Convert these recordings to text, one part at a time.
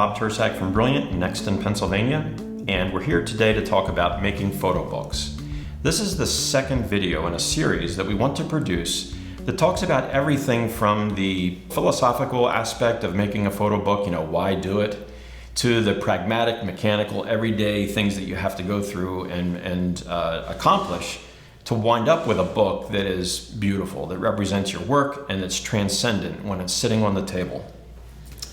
Bob Tersak from Brilliant in Nexton, Pennsylvania, and we're here today to talk about making photo books. This is the second video in a series that we want to produce that talks about everything from the philosophical aspect of making a photo book, why do it, to the pragmatic, mechanical, everyday things that you have to go through and accomplish to wind up with a book that is beautiful, that represents your work, and that's transcendent when it's sitting on the table.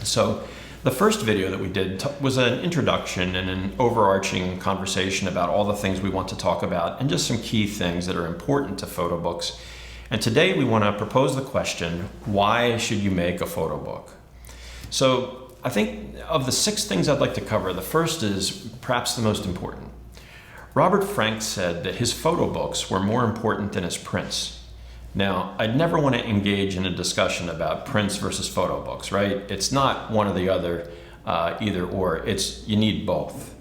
So the first video that we did was an introduction and an overarching conversation about all the things we want to talk about and just some key things that are important to photo books. And today we want to propose the question, why should you make a photo book? So I think of the 6 things I'd like to cover, the first is perhaps the most important. Robert Frank said that his photo books were more important than his prints. Now, I'd never want to engage in a discussion about prints versus photo books, right? It's not one or the other, either or. You need both.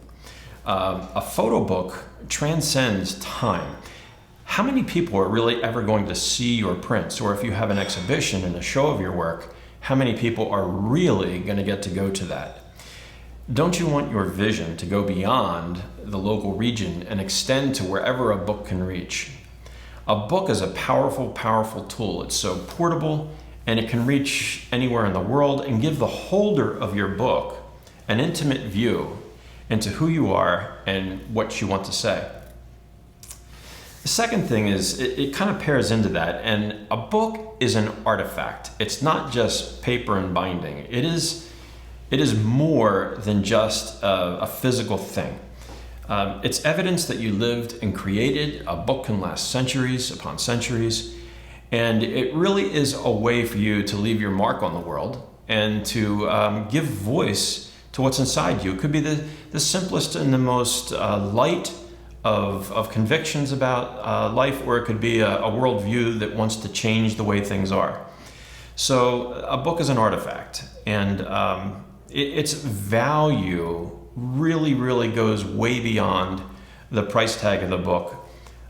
A photo book transcends time. How many people are really ever going to see your prints? Or if you have an exhibition and a show of your work, how many people are really going to get to go to that? Don't you want your vision to go beyond the local region and extend to wherever a book can reach? A book is a powerful, powerful tool. It's so portable and it can reach anywhere in the world and give the holder of your book an intimate view into who you are and what you want to say. The second thing is it kind of pairs into that, and a book is an artifact. It's not just paper and binding. It is more than just a physical thing. It's evidence that you lived and created. A book can last centuries upon centuries, and it really is a way for you to leave your mark on the world and to give voice to what's inside you. It could be the simplest and the most light of convictions about life, or it could be a worldview that wants to change the way things are. So a book is an artifact, and its value really goes way beyond the price tag of the book.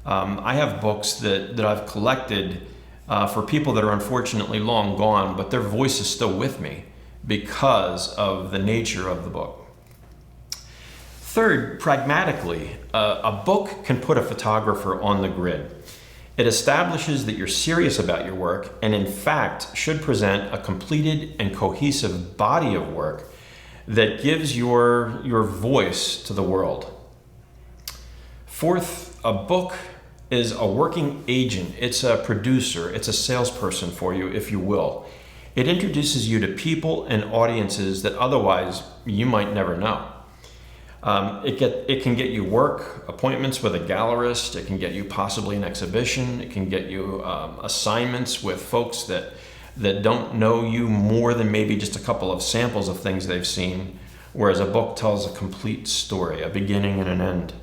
I have books that I've collected for people that are unfortunately long gone, but their voice is still with me because of the nature of the book. Third, pragmatically, a book can put a photographer on the grid. It establishes that you're serious about your work and in fact should present a completed and cohesive body of work that gives your voice to the world. Fourth, a book is a working agent. It's a producer. It's a salesperson for you, if you will. It introduces you to people and audiences that otherwise you might never know. It can get you work, appointments with a gallerist. It can get you possibly an exhibition. It can get you assignments with folks that don't know you more than maybe just a couple of samples of things they've seen, whereas a book tells a complete story, a beginning and an end.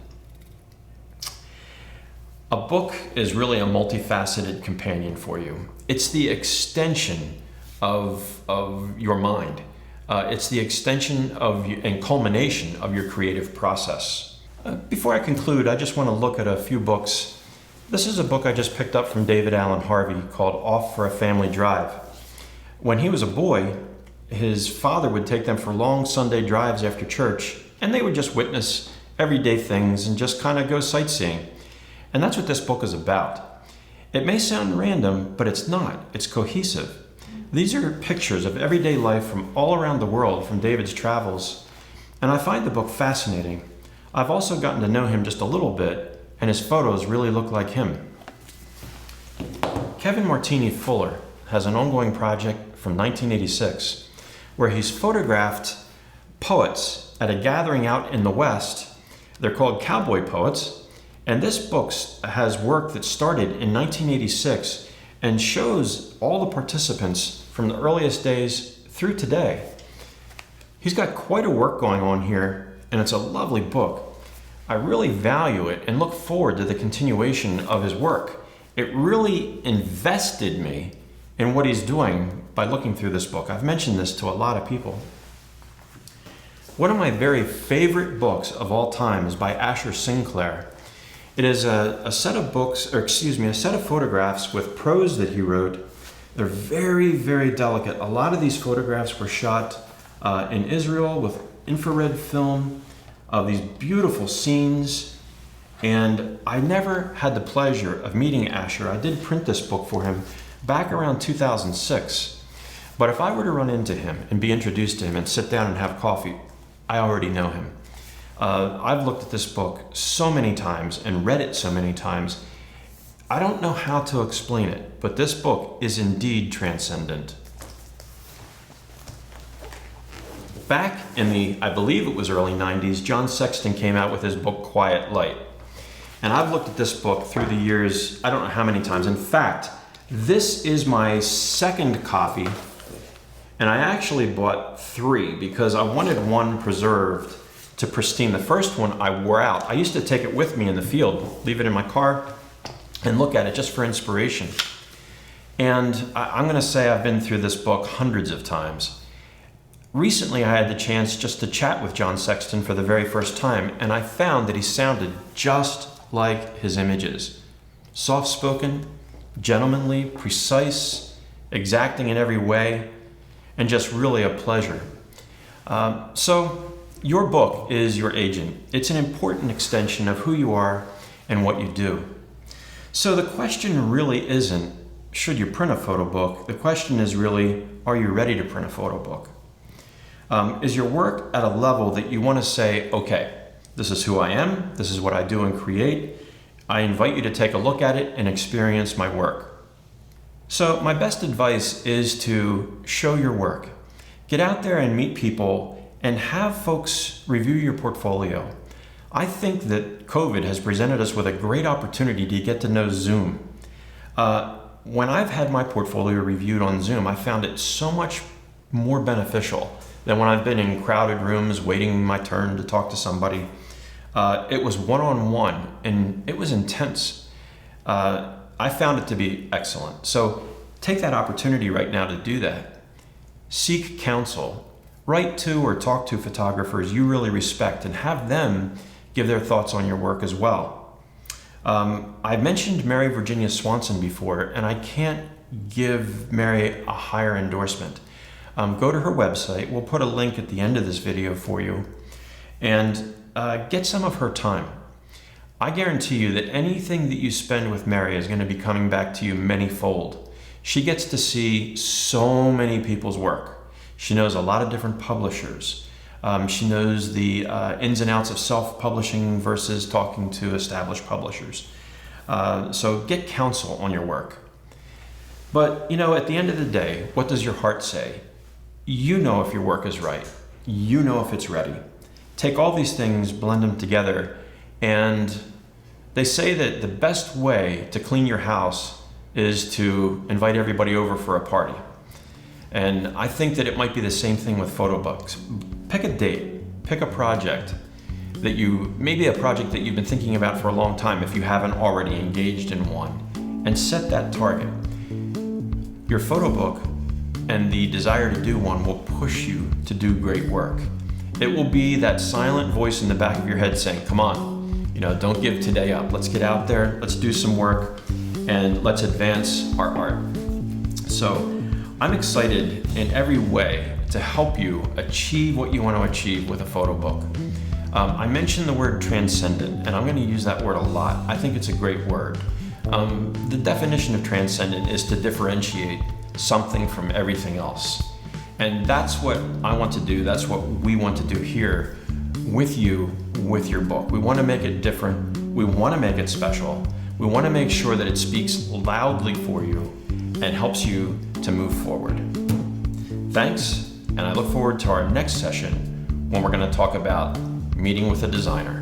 A book is really a multifaceted companion for you. It's the extension of your mind. It's the extension and culmination of your creative process. Before I conclude, I just want to look at a few books. This is a book I just picked up from David Allen Harvey called Off for a Family Drive. When he was a boy, his father would take them for long Sunday drives after church, and they would just witness everyday things and just kind of go sightseeing. And that's what this book is about. It may sound random, but it's not. It's cohesive. These are pictures of everyday life from all around the world from David's travels, and I find the book fascinating. I've also gotten to know him just a little bit, and his photos really look like him. Kevin Martini Fuller has an ongoing project from 1986 where he's photographed poets at a gathering out in the West. They're called cowboy poets, and this book has work that started in 1986 and shows all the participants from the earliest days through today. He's got quite a work going on here, and it's a lovely book. I really value it and look forward to the continuation of his work. It really invested me in what he's doing by looking through this book. I've mentioned this to a lot of people. One of my very favorite books of all time is by Asher Sinclair. It is a set of a set of photographs with prose that he wrote. They're very, very delicate. A lot of these photographs were shot in Israel with infrared film of these beautiful scenes. And I never had the pleasure of meeting Asher. I did print this book for him back around 2006. But if I were to run into him and be introduced to him and sit down and have coffee, I already know him. I've looked at this book so many times and read it so many times. I don't know how to explain it, but this book is indeed transcendent. Back in the, I believe it was early 90s, John Sexton came out with his book, Quiet Light. And I've looked at this book through the years, I don't know how many times. In fact, this is my second copy, and I actually bought 3 because I wanted one preserved to pristine. The first one I wore out. I used to take it with me in the field, leave it in my car, and look at it just for inspiration. And I'm gonna say I've been through this book hundreds of times. Recently, I had the chance just to chat with John Sexton for the very first time, and I found that he sounded just like his images. Soft-spoken, gentlemanly, precise, exacting in every way, and just really a pleasure. So your book is your agent. It's an important extension of who you are and what you do. So the question really isn't, should you print a photo book? The question is really, are you ready to print a photo book? Is your work at a level that you want to say, okay, this is who I am, this is what I do and create. I invite you to take a look at it and experience my work. So my best advice is to show your work. Get out there and meet people and have folks review your portfolio. I think that COVID has presented us with a great opportunity to get to know Zoom. When I've had my portfolio reviewed on Zoom, I found it so much more beneficial than when I've been in crowded rooms waiting my turn to talk to somebody. It was one-on-one and it was intense. I found it to be excellent. So take that opportunity right now to do that. Seek counsel. Write to or talk to photographers you really respect and have them give their thoughts on your work as well. I mentioned Mary Virginia Swanson before, and I can't give Mary a higher endorsement. Go to her website. We'll put a link at the end of this video for you, and get some of her time. I guarantee you that anything that you spend with Mary is going to be coming back to you many-fold. She gets to see so many people's work. She knows a lot of different publishers. She knows the ins and outs of self-publishing versus talking to established publishers. So get counsel on your work. But, you know, at the end of the day, what does your heart say? You know if your work is right. You know if it's ready. Take all these things, blend them together, and they say that the best way to clean your house is to invite everybody over for a party. And I think that it might be the same thing with photo books. Pick a date, pick a project that maybe a project that you've been thinking about for a long time if you haven't already engaged in one, and set that target. Your photo book and the desire to do one will push you to do great work. It will be that silent voice in the back of your head saying, come on, you know, don't give today up. Let's get out there, let's do some work, and let's advance our art. So I'm excited in every way to help you achieve what you want to achieve with a photo book. I mentioned the word transcendent, and I'm going to use that word a lot. I think it's a great word. The definition of transcendent is to differentiate something from everything else. And that's what I want to do. That's what we want to do here with you, with your book. We want to make it different. We want to make it special. We want to make sure that it speaks loudly for you and helps you to move forward. Thanks, and I look forward to our next session when we're going to talk about meeting with a designer.